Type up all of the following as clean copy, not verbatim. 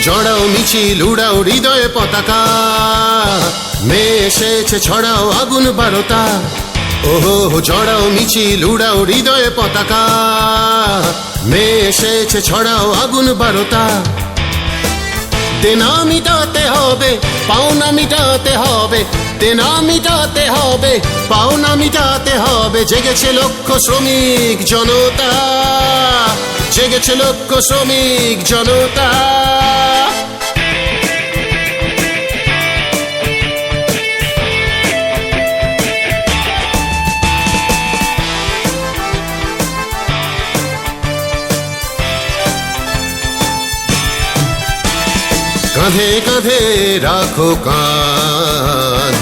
জড়াও মিছিল উড়াও হৃদয়ে পতাকা, মেয়ে এসেছে ছড়াও আগুন বারোটা। ওহো জড়াও মিছিল উড়াও হৃদয়ে পতাকা, মেয়ে এসেছে ছড়াও আগুন বারোটা। দেনা মিটাতে হবে, পাওনা মিটাতে হবে, দেনা মিটাতে হবে, পাওনা মিটাতে হবে। জেগেছে লক্ষ শ্রমিক জনতা, জেগেছে লক্ষ শ্রমিক জনতা। কাঁধে কাঁধে রাখো কাঁধ,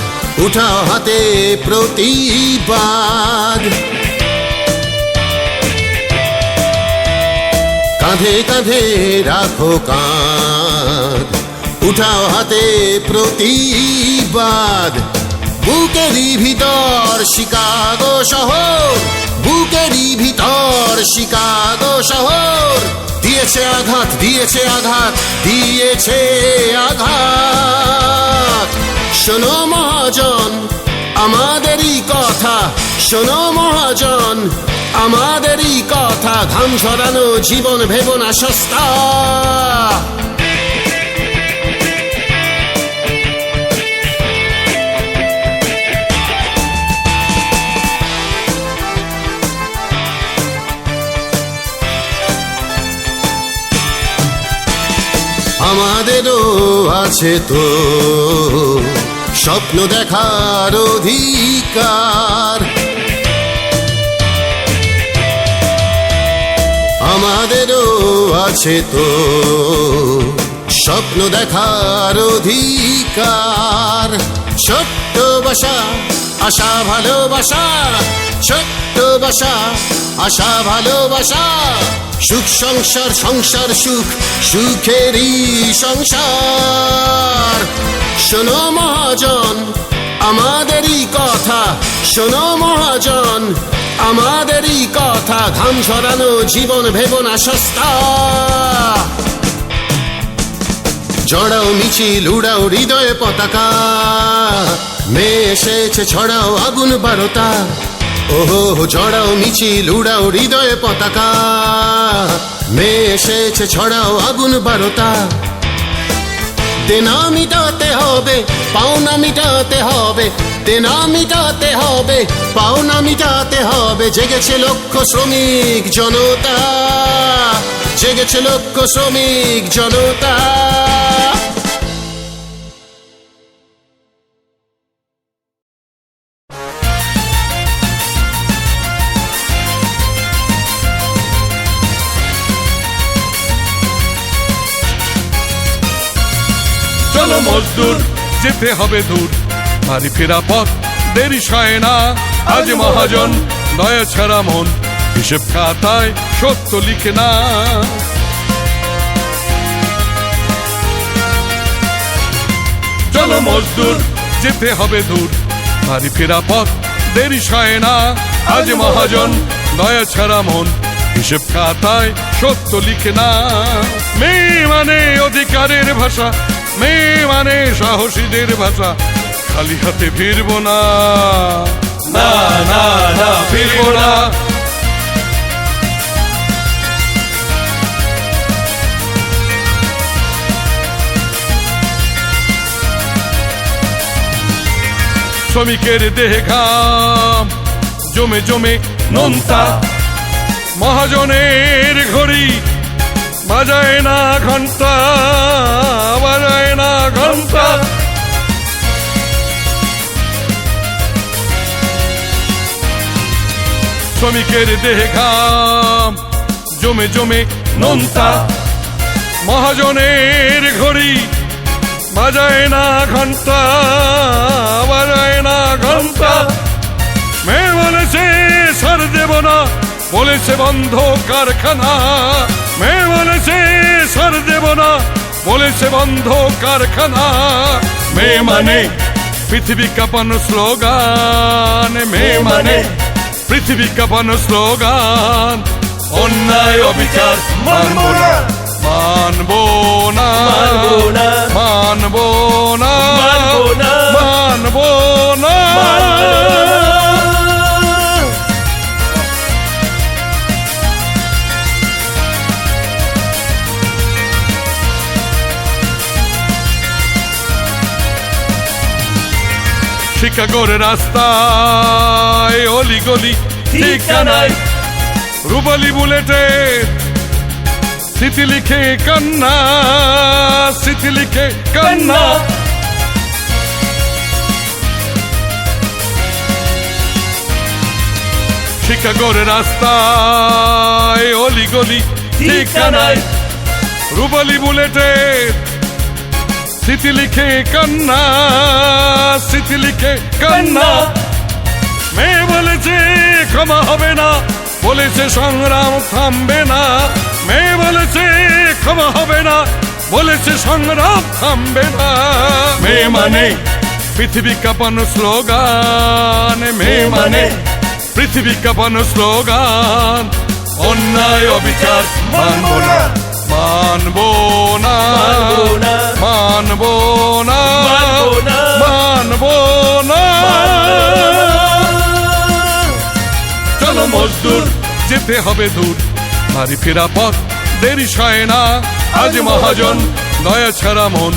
উঠাও হাতে প্রতিবাদ। কাঁধে কাঁধে রাখো কাঁধ, উঠাও হাতে প্রতিবাদ। বুকেরই ভিতর শিকাগো শহর, বুকেরই ভিতর শিকাগো শহর। দিয়েছে আঘাত, দিয়েছে আঘাত, দিয়েছে আঘাত। শোনো মহাজন আমাদেরই কথা, শোনো মহাজন আমাদেরই কথা। ঘাম ঝরানো জীবন ভেবো না সস্তা। আমাদেরও আছে তো স্বপ্ন দেখার অধিকার, আমাদেরও আছে তো স্বপ্ন দেখার অধিকার। ছোট্ট বাসা আশা ভালোবাসা, ছোট্ট বাসা আশা ভালোবাসা। সুখ সংসার, সংসার সুখ, সুখেরই সংসার। শোনো মহাজন আমাদেরই কথা, শোনো মহাজন আমাদেরই কথা। ঘাম ঝরানো জীবন ভেবো না সস্তা। জড়াও মিছিল উড়াও হৃদয়ে পতাকা, মেয়ে এসেছে ছড়াও আগুন বারোটা। ওহো জড়াও মিছিল উড়াও হৃদয়ে পতাকা, মেয়ে এসেছে ছড়াও আগুন বারোটা। দেনা মিটাতে হবে, পাওনা মিটাতে হবে, দেনা মিটাতে হবে, পাওনা মিটাতে হবে। জেগেছে লক্ষ শ্রমিক জনতা, জেগেছে লক্ষ শ্রমিক জনতা। চলো মজদুর যেতে হবে দূর, বাড়ি ফেরা পথ দেরি সয় না। আজ মহাজন দয়া ছাড়া মন, হিসেব খাতায় সত্য লিখে না। চলো মজদুর যেতে হবে দূর, বাড়ি ফেরা পথ দেরি সয় না। আজ মহাজন দয়া ছাড়া মন, হিসেব খাতায় সত্য লিখে না। মেয়ে মানে অধিকারের ভাষা, মেয়ে মানে সাহসীদের ভাষা। খালি হাতে ফিরবো না, না না না ফিরবো না। শ্রমিকের দেহে ঘাম জমে জমে নোনতা, মহাজনের ঘড়ি বাজায় না ঘন্টা, বাজায় না ঘন্টা। শ্রমিকের দেহে ঘাম জমে জমে নোনতা, মহাজনের ঘড়ি বাজায় না ঘন্টা, বাজায় না ঘন্টা। মেয়ে বলেছে সার দেব না, বলেছে বন্ধ কারখানা। মেয়ে বলেছে সার দেব না, বলেছে বন্ধ কারখানা। মেয়ে মানে পৃথিবী কাঁপানো স্লোগান, মেয়ে মানে পৃথিবী কাঁপানো স্লোগান। অন্যায় অবিচার মানবো না, মানবো না। শিকাগোর রাস্তায় অলিগলি ঠিকানায় রুবালি বুলেটের স্মৃতি লিখে কান্না, স্মৃতি লিখে কান্না। শিকাগোর রাস্তায় অলিগলি ঠিকানায় রুবালি বুলেটের স্মৃতি লিখে কান্না, স্মৃতি লিখে কান্না। মেয়ে বলেছে ক্ষমা হবে না, বলেছে সংগ্রাম থামবে না। মেয়ে বলেছে ক্ষমা হবে না, বলেছে সংগ্রাম থামবে না। মেয়ে মানে পৃথিবী কাঁপানো স্লোগান, মেয়ে মানে পৃথিবী কাঁপানো স্লোগান। অন্যায় অবিচার মানবো না, মানবো না, মানবো না, মানবো না। চলো মজদুর যেতে হবে দূর, বাড়ি ফেরা পথ দেরি সয় না। আজ মহাজন দয়া ছাড়া মন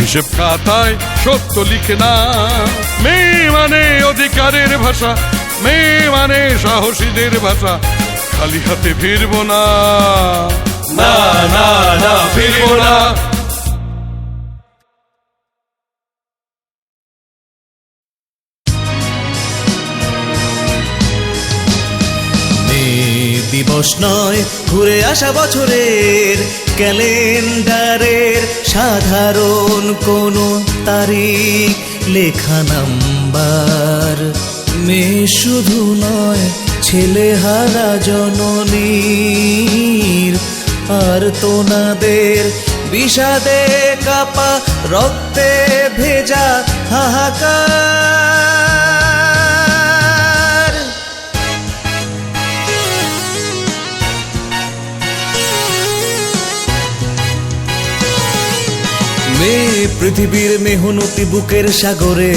হিসেব খাতায় সত্য লিখে না। মেয়ে মানে অধিকারের ভাষা, মেয়ে মানে সাহসীদের ভাষা। খালি হাতে ফিরবো না, না না না ফিরবো না। দিবস নয় ঘুরে আসা বছরের ক্যালেন্ডারের সাধারণ কোনো তারিখ লেখা নাম্বার। মেয়ে শুধু নয় ছেলে হারা জননীর আর তোনাদের বিষাদে কাপা রক্তে ভেজা হাহাকার। মেয়ে পৃথিবীর মেহনতি বুকের সাগরে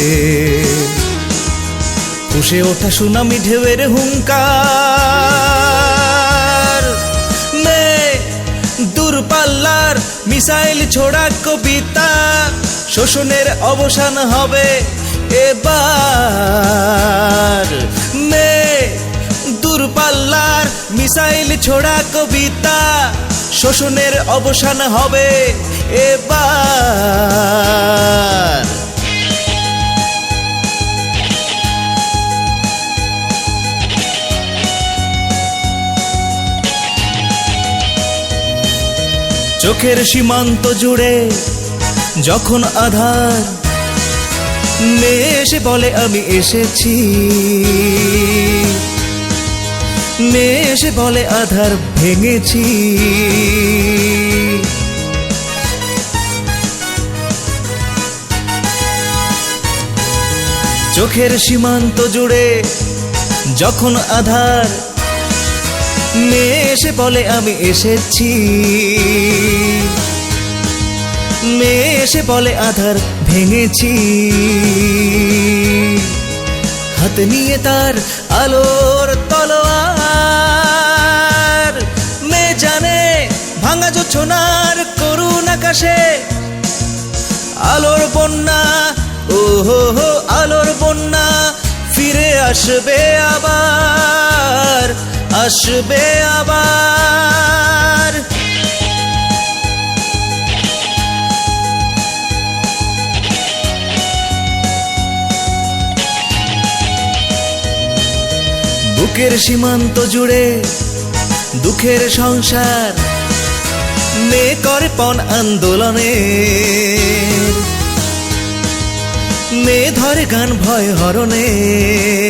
ফুসে ওঠা সুনামি ঢেউয়ের হুঙ্কার। মেয়ে দূরপাল্লার মিসাইল ছোড়া কবিতা, শোষণের অবসান হবে এবার। মেয়ে দূরপাল্লার মিসাইল ছোড়া কবিতা, শোষণের অবসান হবে এবার। চোখের সীমান্ত জুড়ে যখন আধার, মেয়ে এসে বলে আমি এসেছি। মেয়ে এসে বলে আধার ভেঙেছি। চোখের সীমান্ত জুড়ে যখন আধার, মেয়ে এসে বলে আমি এসেছি। মেয়ে এসে বলে আধার ভেঙেছি। হাতে নিয়ে তার আলোর তলোয়ার। মেয়ে জানে ভাঙা জোছনার করুণ আকাশে আলোর বন্যা, ও হো হো আলোর বন্যা ফিরে আসবে আবার, আসবে আবার। বুকের সীমান্ত জুড়ে দুঃখের সংসার, মেয়ে করে পণ আন্দোলনে। মেয়ে ধরে গান ভয় হরণের।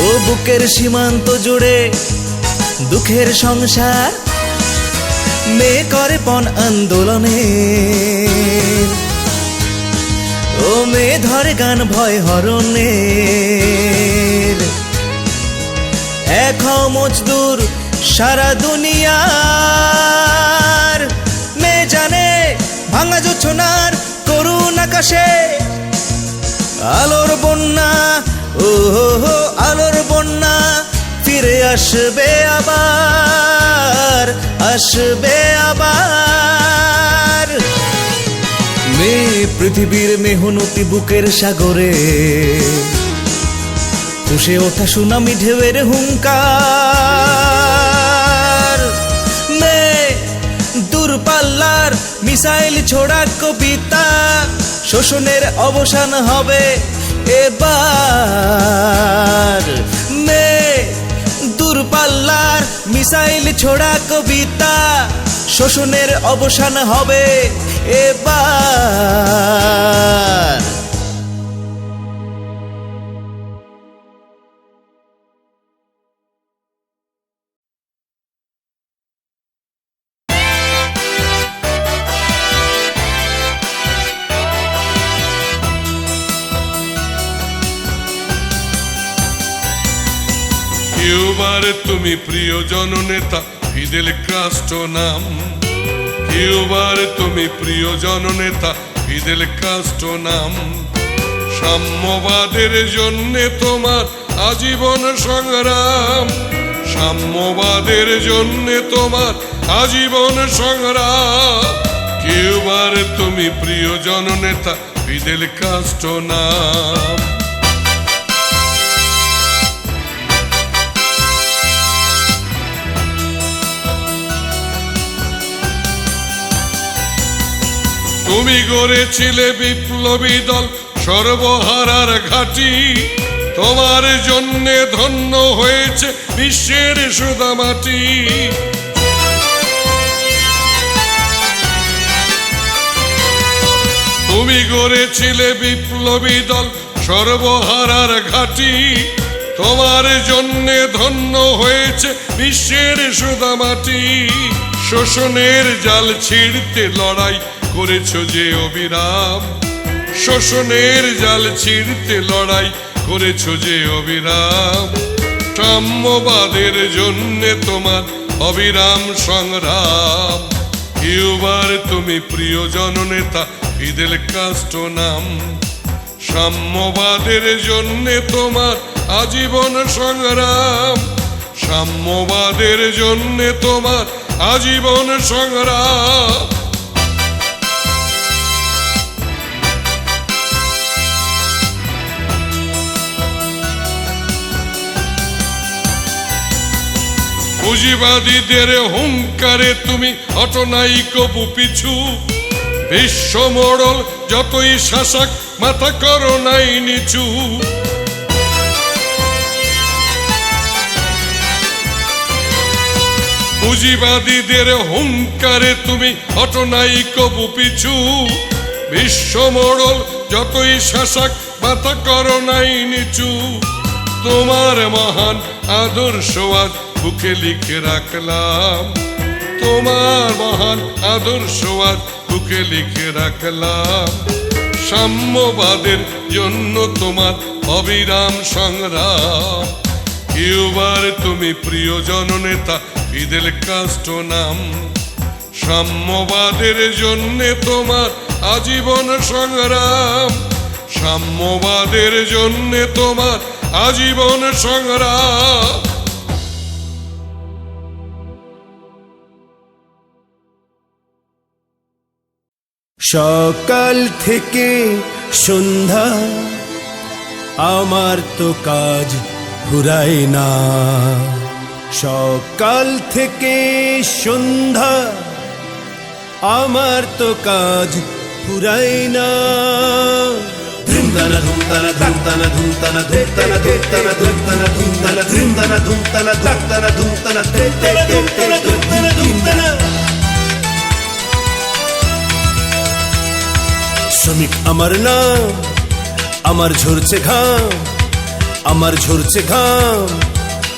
ও বুকের সীমান্ত জুড়ে দুঃখের সংসার, মেয়ে করে পণ আন্দোলনে। ও মেয়ে ধরে গান ভয় হরণের। এক মজদুর সারা দুনিয়ার, মেয়ে জানে ভাঙা জোছনার করুণ আকাশে আলোর বন্যা, ও হো আলোর বন্যা ফিরে আসবে আবার, আসবে আবার। মেয়ে পৃথিবীর মেহনতি বুকের সাগরে তুষে ওঠা সুনামি ঢেউয়ের হুঙ্কার। মেয়ে দূরপাল্লার মিসাইল ছোড়া কবিতা, শোষণের অবসান হবে এবার। মেয়ে দূরপাল্লার মিসাইল ছোড়া কবিতা, শোষণের অবসান হবে এবার। কিউবার তুমি প্রিয় জননেতা ফিদেল কাস্ট্রো নাম। কিউবার তুমি প্রিয় জননেতা ফিদেল কাস্ট্রো নাম। সাম্যবাদের জন্যে তোমার আজীবন সংগ্রাম। সাম্যবাদের জন্যে তোমার আজীবন সংগ্রাম। কিউবার তুমি প্রিয় জননেতা ফিদেল কাস্ট্রো নাম। তুমি গড়েছিলে বিপ্লবী দল সর্বহারার ঘাঁটি। তোমার জন্যে ধন্য হয়েছে বিশ্বের সুদামাটি। তুমি গড়েছিলে বিপ্লবী দল সর্বহারার ঘাঁটি। তোমার জন্যে ধন্য হয়েছে বিশ্বের সুদামাটি। শোষণের জাল ছিঁড়তে লড়াই করেছো যে অবিরাম। শোষণের জাল ছিঁড়তে লড়াই করেছো যে অবিরাম। সাম্যবাদের জন্যে তোমার অবিরাম সংগ্রাম। কিউবার তুমি প্রিয় জননেতা ফিদেল কাস্ট্রো নাম। সাম্যবাদের জন্যে তোমার আজীবন সংগ্রাম। সাম্যবাদের জন্যে তোমার আজীবন সংগ্রাম। পুঁজিবাদীদের হুঙ্কারে তুমি অটনাই কবু পিছু। বিশ্ব মোড়ল যতই শাসক মাথা করো নাই নিচু। পুঁজিবাদীদের হুঙ্কারে তুমি অটনাই কবু পিছু। বিশ্ব মোড়ল যতই শাসক মাথা করো নাই নিচু। তোমার মহান আদর্শ আজ বুকে লিখে রাখলাম। তোমার মহান আদর্শ আজ বুকে লিখে রাখলাম। সাম্যবাদের জন্য তোমার অবিরাম সংগ্রাম। কিউবার তুমি প্রিয় জননেতা ফিদেল কাস্ট্রো নাম। সাম্যবাদের জন্যে তোমার আজীবন সংগ্রাম। সাম্যবাদের জন্যে তোমার আজীবন সংগ্রাম। সকাল থেকে সন্ধ্যা আমার তো কাজ ফুরায় না। সকাল থেকে সন্ধ্যা আমার তো কাজ ফুরায় না। ধুমতানা ধুমতানা ধুমতানা ধুমতানা ধুমতানা ধুমতানা ধুমতানা ধুমতানা ধুমতানা ধুমতানা ধুমতানা ধুমতানা ধুমতানা ধুমতানা ধুমতানা। শ্রমিক আমার নাম, আমার ঝরছে ঘাম, আমার ঝরছে ঘাম।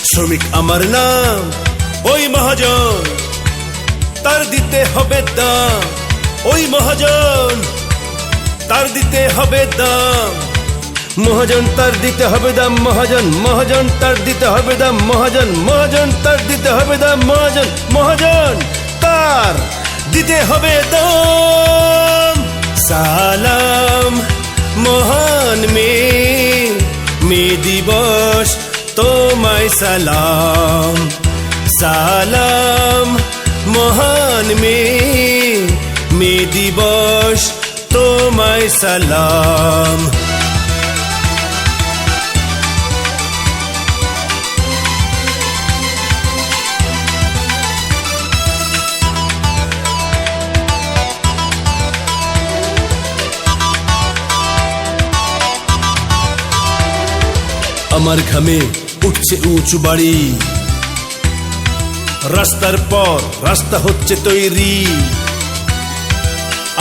শ্রমিক আমার নাম, ওই মহাজন তার দিতে হবে দাম। ওই মহাজন তার দিতে হবে দাম। মহাজন তার দিতে হবে দাম। মহাজন মহাজন তার দিতে হবে দাম। মহাজন মহাজন তার দিতে হবে দাম। মহাজন মহাজন তার দিতে হবে দাম। সালাম মহান মে দিবস তোমায় সালাম। সালাম মহান মহান মে দিবস তোমায় সালাম। আমার ঘামে উঠছে উঁচু বাড়ি, রাস্তার পর রাস্তা হচ্ছে তৈরি।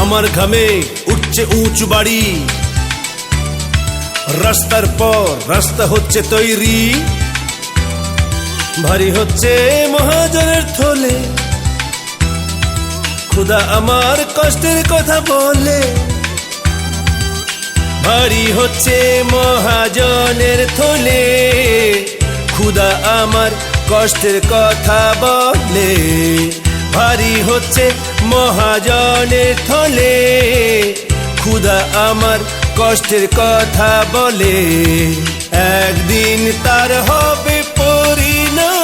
আমার ঘামে উঠছে উঁচু বাড়ি, রাস্তার পর রাস্তা হচ্ছে তৈরি। ভারী হচ্ছে মহাজনের থলে, খোদা আমার কষ্টের কথা বলে। ভারী হচ্ছে মহাজনের থলে, খোদা আমার কষ্টের কথা বলে। ভারী হচ্ছে মহাজনের থলে, খোদা আমার কষ্টের কথা বলে। একদিন তার হবে পরিণাম,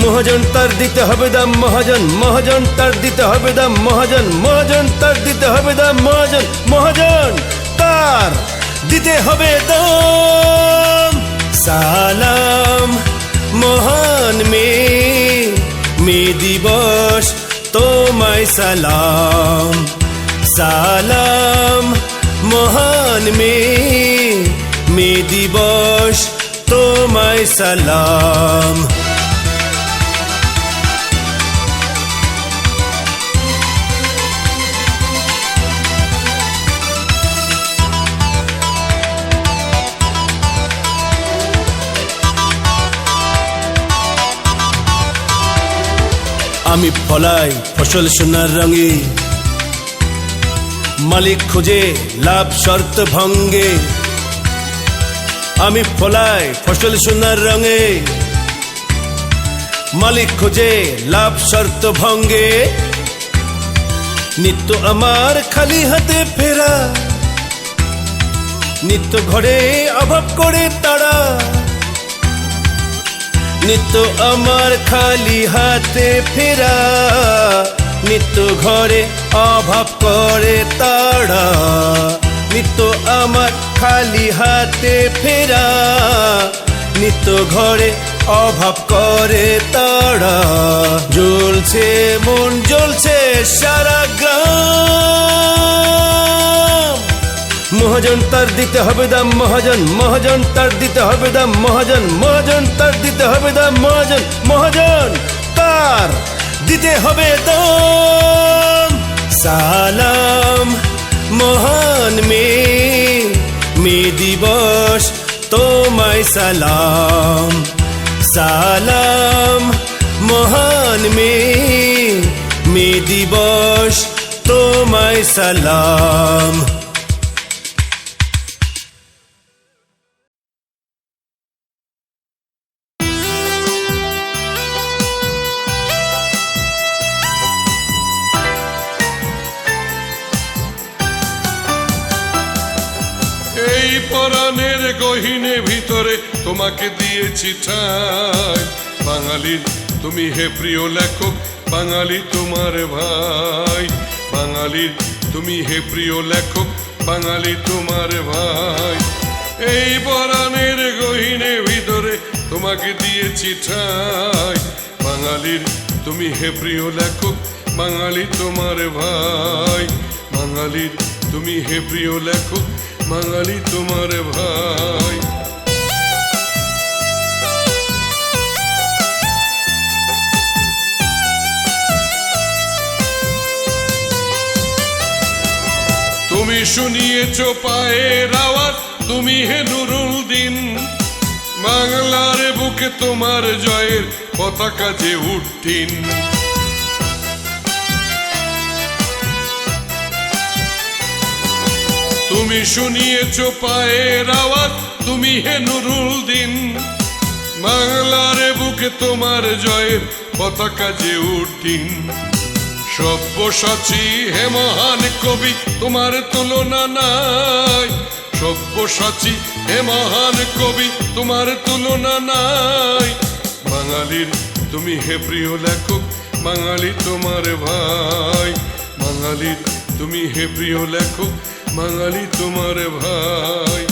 মহাজন তার দিতে হবে দাম। মহাজন মহাজন তার দিতে হবে দাম। মহাজন মহাজন তার দিতে হবে দাম। মহাজন মহাজন তার দিতে হবে দাম। সালাম মহান মে দিবস তোমায় সালাম। সালাম মহান মে দিবস তোমায় সালাম। আমি ফলাই ফসল সোনার রঙে, মালিক খোঁজে লাভ শর্ত ভঙ্গে। আমি ফলাই ফসল সোনার রঙে, মালিক খোঁজে লাভ শর্ত ভঙ্গে। নিত্য আমার খালি হাতে ফেরা, নিত্য ঘরে অভাব করে তারা। নিত্য আমার খালি হাতে ফেরা, নিত্য ঘরে অভাব করে তারা। নিত্য আমার খালি হাতে ফেরা, নিত্য ঘরে অভাব করে তারা। জ্বলছে মন জ্বলছে সারা গ্রাম, মহাজন তার দিতে হবে দাম। মহাজন মহাজন তার দিতে হবে দাম। মহাজন মহাজন তার দিতে হবে দাম। মহাজন মহাজন তার দিতে হবে দাম। সালাম মহান মে দিবস তোমায় সালাম। সালাম মহান মে দিবস তোমায় সালাম। এই পরাণের গহীনে ভিতরে তোমাকে দিয়েছি ঠাঁই। বাঙালির তুমি হে প্রিয় লেখক, বাঙালি তোমার ভাই। বাঙালির তুমি হে প্রিয় লেখক, বাঙালি তোমার ভাই। এই পরাণের গহীনে ভিতরে তোমাকে দিয়েছি ঠাঁই। বাঙালির তুমি হে প্রিয় লেখক, বাঙালি তোমার ভাই। বাঙালির তুমি হে প্রিয় লেখক, বাঙালি তোমার ভাই। তুমি শুনিয়েছ পায়ের আওয়াজ, তুমি হে নুরুল দিন। বাংলার বুকে তোমার জয়ের পতাকা যে উঠতিন। তুমি শুনিয়েছ পায়ের আওয়াজ, তুমি হে নুরুল দিন। বাংলার বুকে তোমার জয়ের পতাকা যে উঠতিন। সব্যসাচী হে মহান কবি, তোমার তুলনা নাই। সব্যসাচী হে মহান কবি, তোমার তুলনা নাই। বাঙালির তুমি হে প্রিয় লেখক বাঙালি তোমার ভাই। বাঙালি তুমি হে প্রিয় লেখক বাঙালি তোমার ভাই।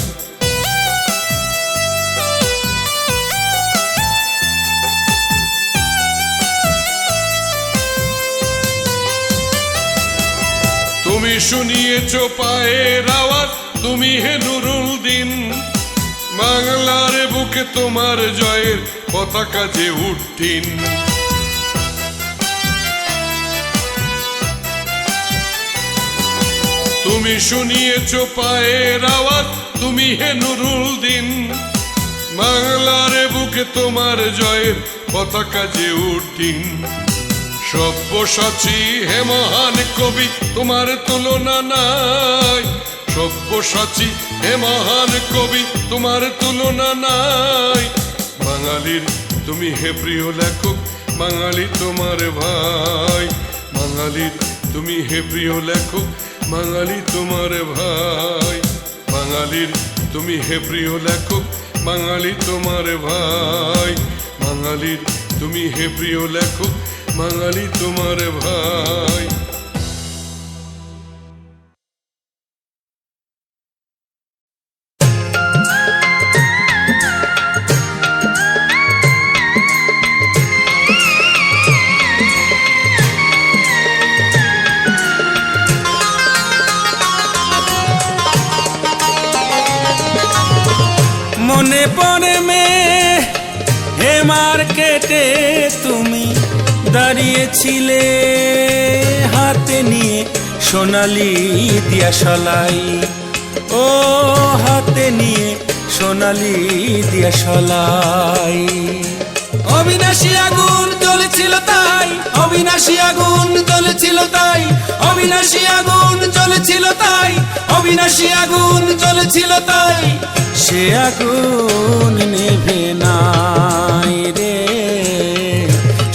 তুমি শুনিয়েছ পায়ের আওয়াজ, তুমি হে নুরুল দিন। বাংলার বুকে তোমার জয়ের পতাকা যে উঠতিন। তুমি শুনিয়েছ পায়ের আওয়াজ, তুমি হে নুরুল দিন। বাংলার বুকে তোমার জয়ের পতাকা যে উঠতিন। সব্যসাচী হে মহান কবি তোমার তুলনা নাই। সব্যসাচী হে মহান কবি তোমার তুলনা নাই। বাঙালির তুমি হে প্রিয় লেখক বাঙালি তোমার ভাই। বাঙালির তুমি হে প্রিয় লেখক বাঙালি তোমার ভাই। বাঙালির তুমি হে প্রিয় লেখক বাঙালি তোমার ভাই। বাঙালির তুমি হে প্রিয় লেখক বাঙালি তোমার ভাই। মনে পড়ে হে মার্কেটে তুমি দাঁড়িয়েছিলে হাতে নিয়ে সোনালি দিয়া সলাই। ও হাতে নিয়ে সোনালি দিয়া সলাই। অবিনাশী আগুন জ্বলেছিল তাই, অবিনাশী আগুন জ্বলেছিল তাই, অবিনাশী আগুন জ্বলেছিল তাই, অবিনাশী আগুন জ্বলেছিল তাই। সে আগুন নেভে নাই রে,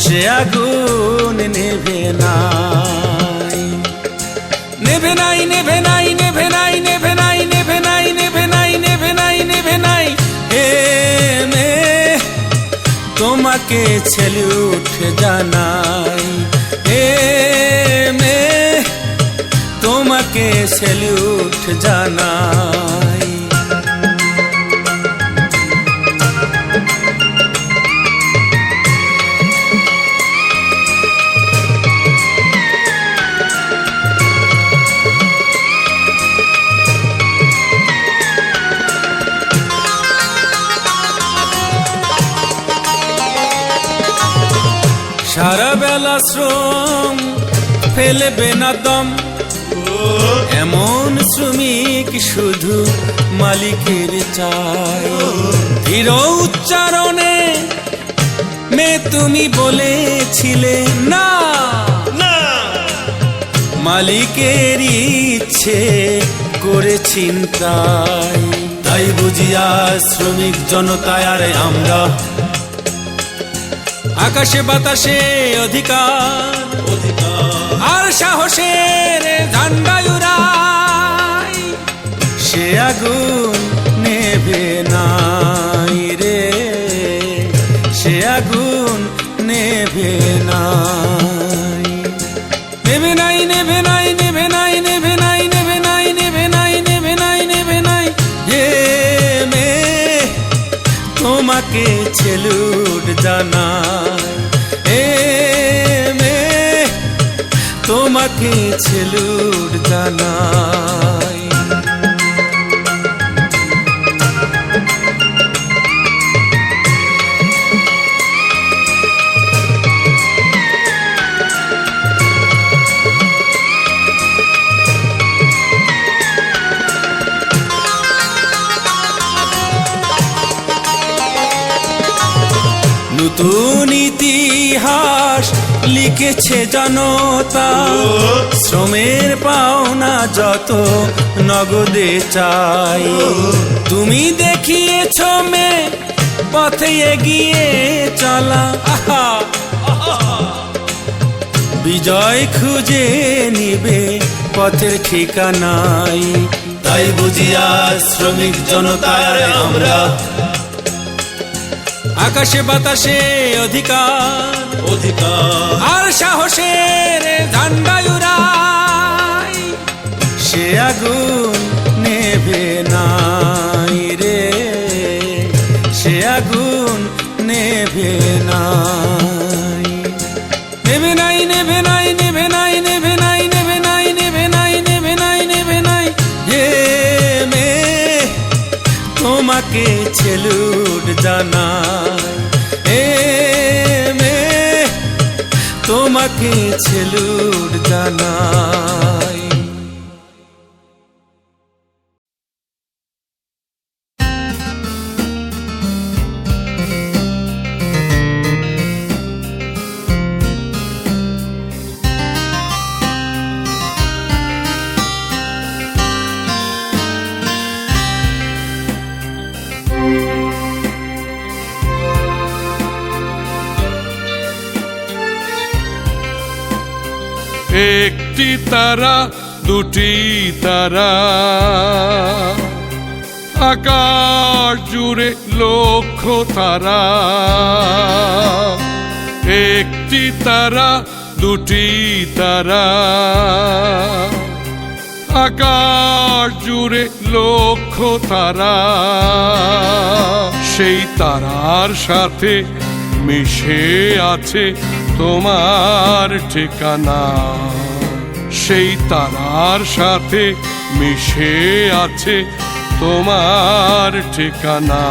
সে আগুন নেভে নাই। নেভে নাই, নেভে নাই, নেভে নাই, নেভে নাই, নেভে নাই, নেভে নাই, নেভে নাই, নেভে নাই। হে মে তোমাকে সেলুট জানাই। হে মে তোমাকে সেলুট জানাই। সারা বেলা শ্রম ফেলবে না দম, এমন শ্রমিক শুধু মালিকের চাই। ধীর উচ্চারণে তুমি বলেছিলে না, মালিকের ইচ্ছে করে চিন্তাই। তাই বুঝিয়া শ্রমিক জনতায় আর আমরা আকাশে বাতাসে অধিকার আর সাহসের ঝান্ডা উড়াই। সে আগুন নেভে নাই রে, সে আগুন নেভে নাই। নেভে নাই, নেভে নাই, নেভে নাই, নেভে নাই, নেভে নাই, নেভে নাই, নেভে নাই, নেভে নাই। হে মে তোমাকে সেলুট জানাই। হে মে তোমাকে সেলুট জানাই। নতুন ইতিহাস লিখেছে জনতা, শ্রমের পাওনা যত নগদে চাই। তুমি দেখিয়েছ মে পথে এগিয়ে চলা, বিজয় খুঁজে নিবে পথের ঠিকানাই। তাই বুঝিয়া শ্রমিক জনতার আমরা আকাশে বাতাসে অধিকার অধিকার আর সাহসের ঝান্ডা উড়াই, সে আগুন নেভে নাই রে, সে আগুন নেভে নাই। নেভে নাই, নেভে নাই, নেভে নাই, নেভে নাই, নেভে নাই, নেভে নাই, নেভে নাই, নেভে নাই। হে মেয়ে তোমাকে ছেলুট জানাই, হে মেয়ে তোমাকে ছেলুট জানাই। একটি তারা দুটি তারা, আকাশ জুড়ে লক্ষ তারা। একটি তারা দুটি তারা, আকাশ জুড়ে লক্ষ তারা। সেই তারার সাথে মিশে আছে তোমার ঠিকানা, সেই তারার সাথে মিশে আছে তোমার ঠিকানা।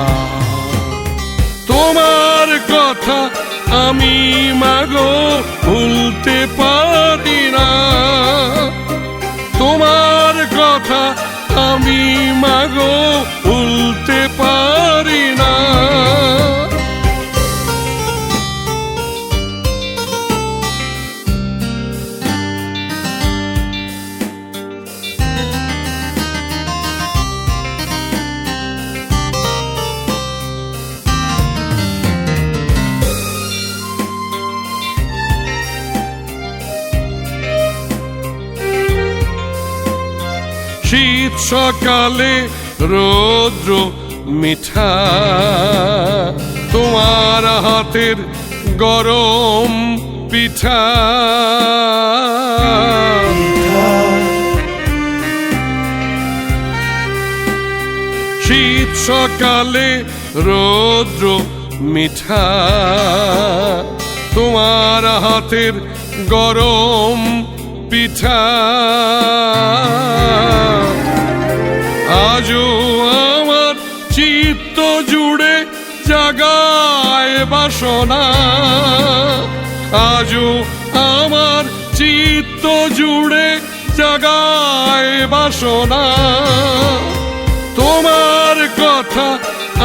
তোমার কথা আমি মাগো ভুলতে পারি না, তোমার কথা আমি মাগো ভুলতে পারি না। শীত সকালে রৌদ্র মিঠা, তোমার হাতের গরম পিঠা। শীত সকালে রৌদ্র মিঠা, তোমার হাতের গরম পিঠা। আজও আমার চিত্ত জুড়ে জাগায় বাসনা, আজও আমার চিত্ত জুড়ে জাগায় বাসনা। তোমার কথা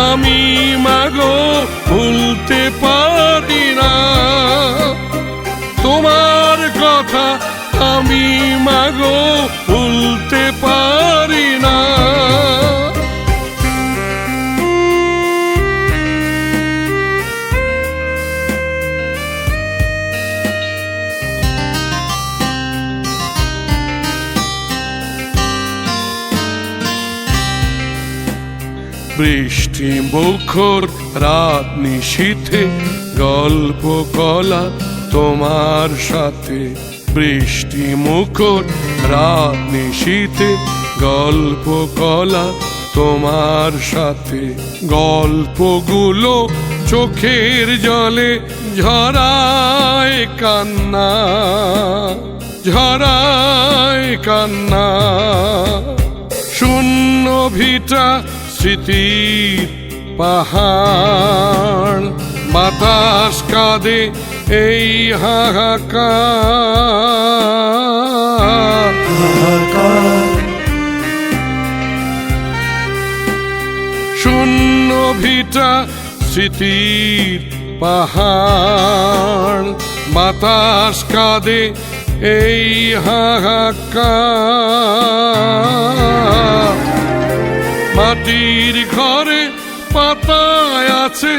আমি মাগো ভুলতে পারি না, তোমার কথা আমি মাগো ভুলতে পারি না। বৃষ্টি মুখর রাত নিশীথে গল্প কলা তোমার সাথে, বৃষ্টি মুখর রাত নিশীথে গল্প কলা তোমার সাথে। গল্পগুলো চোখের জলে ঝরায় কান্না, ঝরায় কান্না। শূন্য ভিটা স্মৃতির পাহাড়, বাতাস কাঁদে এই হাহাকার। শূন্য ভিটা স্মৃতির পাহাড়, বাতাস কাঁদে এই হাহাকার। মাটির ঘরে পাতায় আছে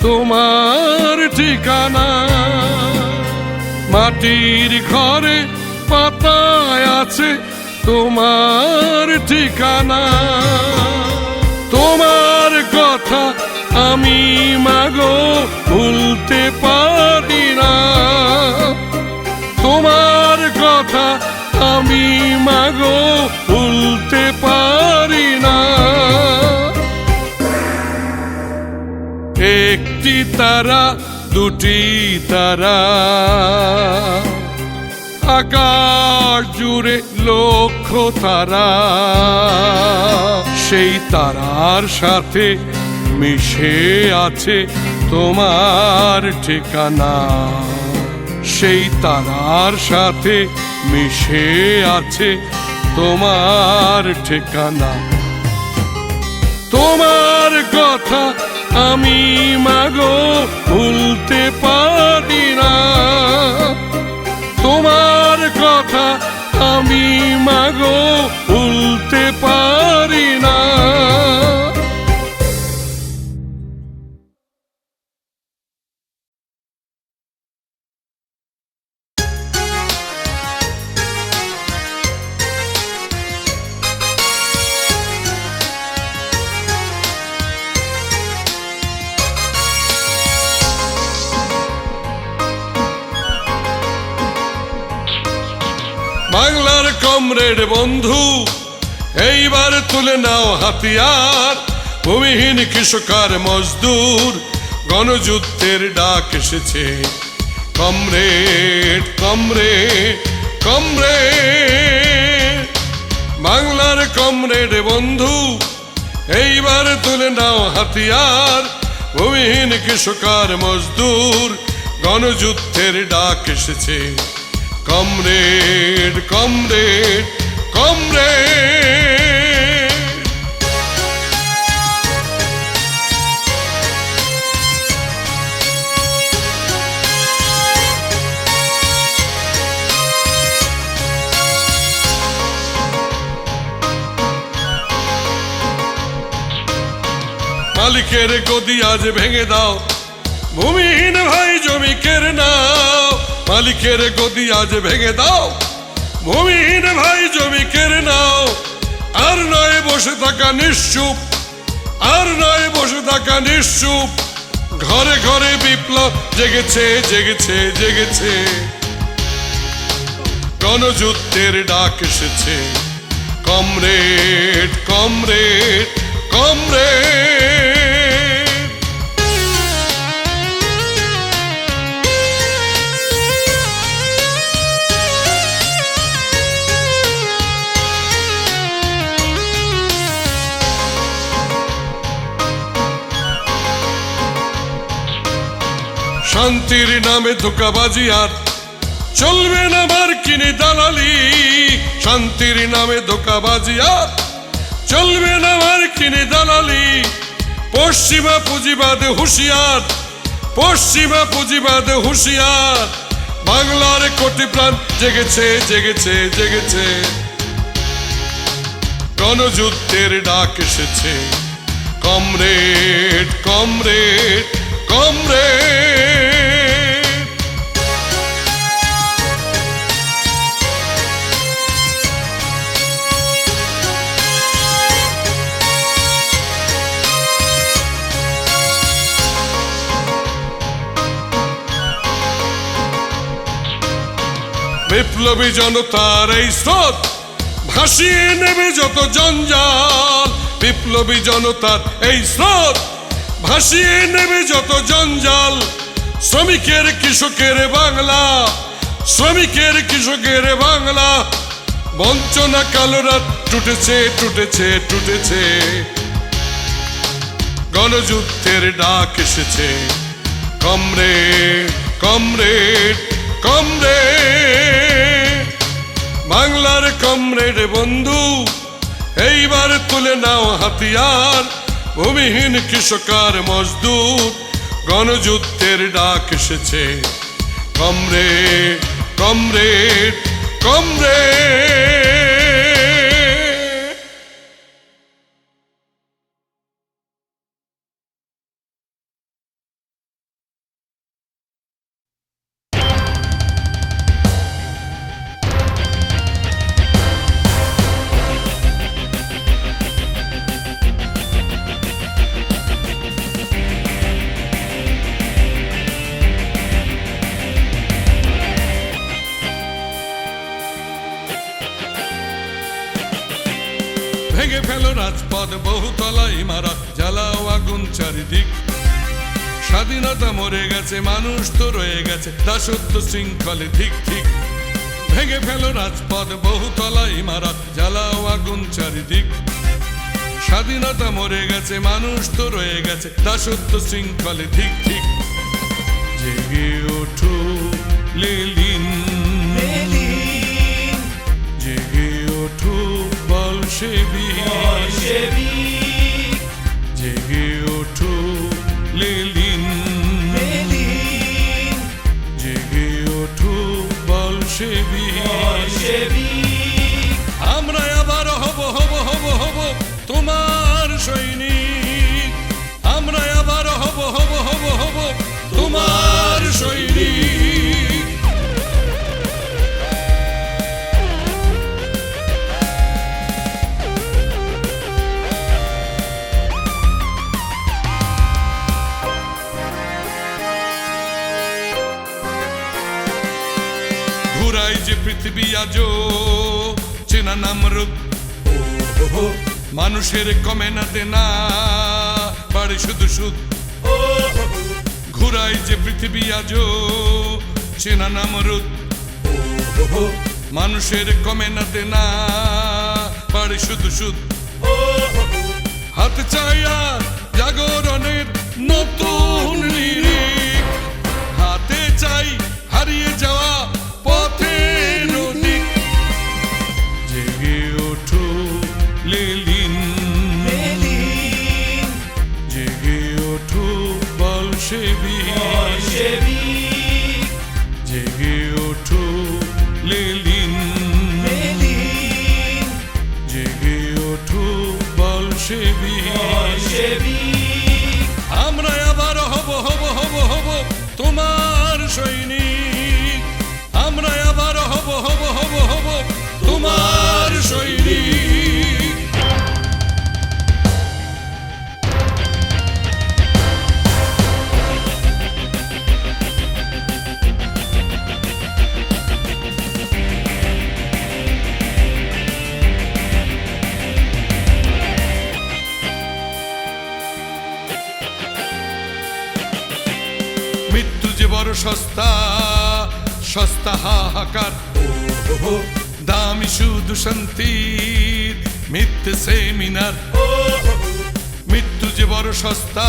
তোমার ঠিকানা, মাটির ঘরে পাতায় আছে তোমার ঠিকানা। তোমার কথা আমি মাগো ভুলতে পারি না, তোমার কথা আমি মাগো ভুলতে পারি না। একটি তারা দুটি তারা, আকাশ জুড়ে লক্ষ তারা, সেই তারার সাথে মিশে আছে তোমার ঠিকানা, সেই তারার সাথে মিশে আছে তোমার ঠিকানা। তোমার কথা আমি মাগো ভুলতে পারি না, তোমার কথা আমি মাগো ভুলতে পারি না। বাংলার কমরেড বন্ধু, এইবার তুলে নাও হাতিয়ার, ভূমিহীন কৃষকার মজদুর গণযুদ্ধের ডাক এসেছে। কমরেড কমরেড কমরেড, বাংলার কমরেড বন্ধু, এইবার তুলে নাও হাতিয়ার, ভূমিহীন কৃষকার মজদুর গণযুদ্ধের ডাক এসেছে। কমরেড কমরেড কমরেড, মালিকের গদি আজ ভেঙে দাও, ভূমিহীন ভাই জমি কেড়ে নাও। মালিকের গদি আজ ভেঙে দাও, ভূমিহীন ভাই জমি কেড়ে নাও। আর নয় বসে থাকা নিশ্চুপ, আর নয় বসে থাকা নিশ্চুপ, ঘরে ঘরে বিপ্লব জেগেছে জেগেছে জেগেছে। গণযুদ্ধের ডাক এসেছে। কমরেড কমরেড কমরেড, শান্তির নামে ধোঁকাবাজি আর চলবে না মার্কিনি দালালি। শান্তির নামে ধোঁকাবাজি আর চলবে না মার্কিনি দালালি। পশ্চিমা পুঁজিবাদে হুঁশিয়ার, পশ্চিমা পুঁজিবাদে হুঁশিয়ার। বাংলার কোটি প্রাণ জেগেছে জেগেছে জেগেছে। গণযুদ্ধের ডাক এসেছে। কমরেড কমরেড কমরেড, বিপ্লবী জনতার এই স্রোত ভাসিয়ে নেবে যত জঞ্জাল। বিপ্লবী জনতার এই স্রোত ভাসিয়ে নেবে যত জঞ্জাল। শ্রমিকের কৃষকের বাংলা, শ্রমিকের কৃষকের বাংলা। বঞ্চনা কালো রাত টুটেছে টুটেছে টুটেছে। গণযুদ্ধের ডাক এসেছে। কমরেড কমরেড কমরেড, বাংলার কমরেড বন্ধু, এইবার তুলে নাও হাতিয়ার। ভূমিহীন কৃষকার মজদুর গণযুদ্ধের ডাক এসেছে। Comrade comrade comrade. রাজপথ বহুতলা ইমারত জ্বালাও আগুন চারিদিক স্বাধীনতা মরে গেছে মানুষ তো রয়ে গেছে দাসত্ব শৃঙ্খলে ঠিক ঠিক ভেঙে ফেলো রাজপথ বহুতলা ইমারত জ্বালাও আগুন চারিদিক স্বাধীনতা মরে গেছে মানুষ তো রয়ে গেছে দাসত্ব শৃঙ্খলে ঠিক ঠিক জেগে ওঠো লেলিন জেগে ওঠো বলশেবিক জেগে ওঠো লেলিন জেগে ওঠো বলশেবিক আমরা আবার হব হব হব হব তোমার সৈনিক আমরা আবার হব হব হব হব তোমার সৈনিক ঘুরাই যে পৃথিবী আজো চেনা নামরূপ মানুষের কমে না দেনা বাড়ে শুধু সুদ ঘুরাই যে পৃথিবী আজো চেনা নামরূপ মানুষের কমে না দেনা বাড়ে শুধু সুদ হাত চাইয়া জাগরণের নতুন লিরিক হাতে চাই হারিয়ে যাওয়া পথের দিক জেগে ওঠো লেলিন জেগে ওঠো বলশেবিক জেগে ওঠো লেলিন জেগে ওঠো বলশেবিক আমরা আবার হব হব হব হব তোমার সৈনিক আমরা আবার হব হব হব হব তোমার সৈনিক মৃত্যু যে বড় সস্তা সস্তা হাহাকার দামি শুধু শান্তির মিথ্যে সেমিনার মৃত্যু যে বড় সস্তা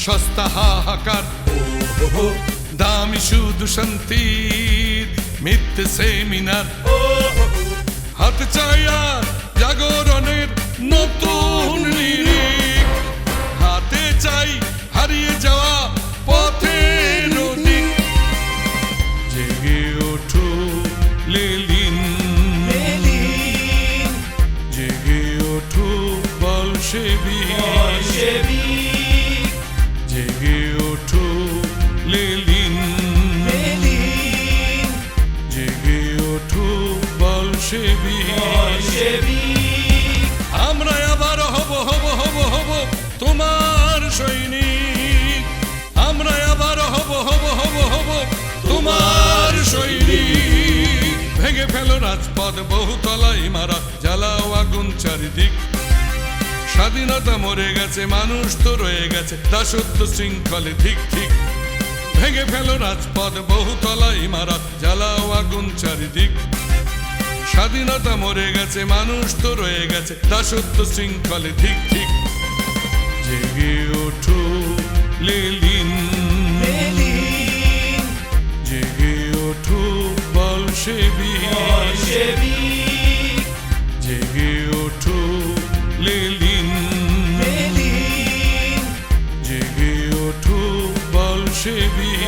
সস্তা হাহাকার দামি শুধু শান্তির মিথ্যে সেমিনার হাত চাইয়া জাগরণের নতুন লিরিক হাতে চাই হারিয়ে যাওয়া পথের দিক জেগে ওঠো লেলিন জেগে ওঠো বলশেবিক জেগে ওঠো লেলিন জেগে ওঠো বলশেবিক আমরা আবার হব হব হব হব তোমার সৈনিক আমরা আবার হব হব হব হব তোমার সৈনিক ভেঙে ফেলো রাজপথ বহুতলা ইমারত জ্বালাও আগুন চারিদিক স্বাধীনতা মরে গেছে মানুষ তো রয়ে গেছে দাসত্ব শৃঙ্খলে ঠিক ঠিক ভেঙে ফেলো রাজপথ বহুতলা ইমারত জ্বালাও আগুন চারিদিক স্বাধীনতা মরে গেছে মানুষ তো রয়ে গেছে দাসত্ব শৃঙ্খলে ঠিক ঠিক জেগে ওঠো লেলিন জেগে ওঠো বলশেবিক জেগে ওঠো লেলিন জেগে ওঠো বলশেবিক